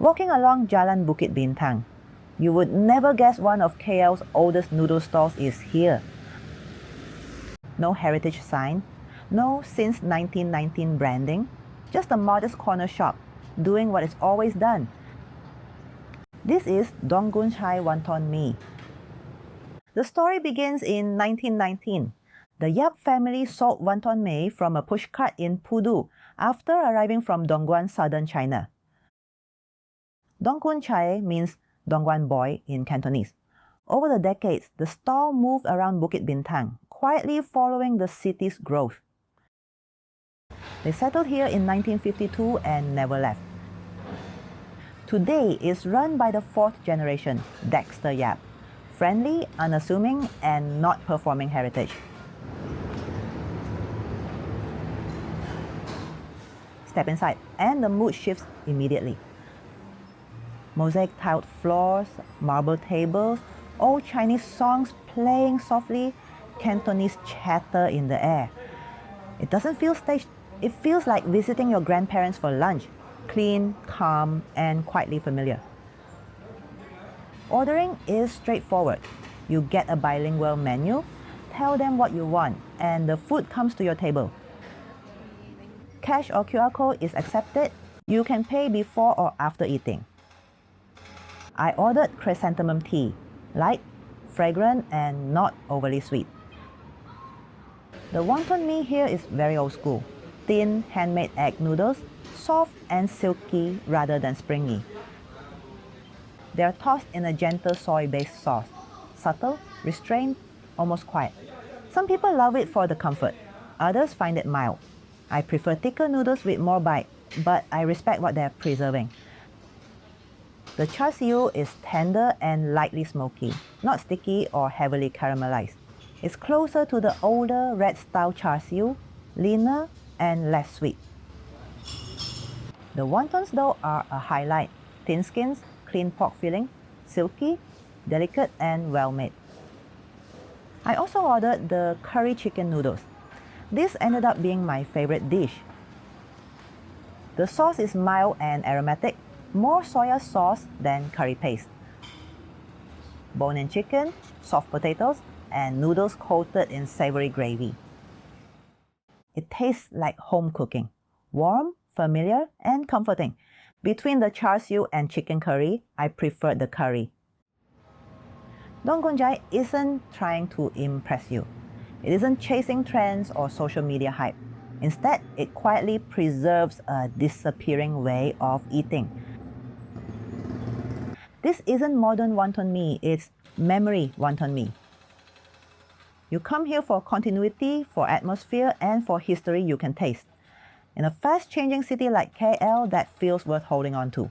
Walking along Jalan Bukit Bintang, you would never guess one of KL's oldest noodle stalls is here. No heritage sign, no since 1919 branding, just a modest corner shop, doing what it's always done. This is Toong Kwoon Chye Wanton Mee. The story begins in 1919. The Yap family sold Wanton Mee from a pushcart in Pudu after arriving from Dongguan, southern China. Toong Kwoon Chye means Dongguan boy in Cantonese. Over the decades, the stall moved around Bukit Bintang, quietly following the city's growth. They settled here in 1952 and never left. Today is run by the fourth generation, Dexter Yap. Friendly, unassuming, and not performing heritage. Step inside, and the mood shifts immediately. Mosaic tiled floors, marble tables, old Chinese songs playing softly, Cantonese chatter in the air. It doesn't feel staged, it feels like visiting your grandparents for lunch, clean, calm, and quietly familiar. Ordering is straightforward. You get a bilingual menu, tell them what you want, and the food comes to your table. Cash or QR code is accepted. You can pay before or after eating. I ordered chrysanthemum tea, light, fragrant, and not overly sweet. The wonton mee here is very old school. Thin, handmade egg noodles, soft and silky rather than springy. They are tossed in a gentle soy-based sauce, subtle, restrained, almost quiet. Some people love it for the comfort, others find it mild. I prefer thicker noodles with more bite, but I respect what they are preserving. The char siu is tender and lightly smoky, not sticky or heavily caramelized. It's closer to the older red-style char siu, leaner and less sweet. The wontons though are a highlight. Thin skins, clean pork filling, silky, delicate and well-made. I also ordered the curry chicken noodles. This ended up being my favorite dish. The sauce is mild and aromatic, more soya sauce than curry paste. Bone-in chicken, soft potatoes, and noodles coated in savory gravy. It tastes like home cooking, warm, familiar, and comforting. Between the char siu and chicken curry, I preferred the curry. Toong Kwoon Chye isn't trying to impress you. It isn't chasing trends or social media hype. Instead, it quietly preserves a disappearing way of eating. This isn't modern wonton mee, it's memory wonton mee. You come here for continuity, for atmosphere, and for history you can taste. In a fast-changing city like KL, that feels worth holding on to.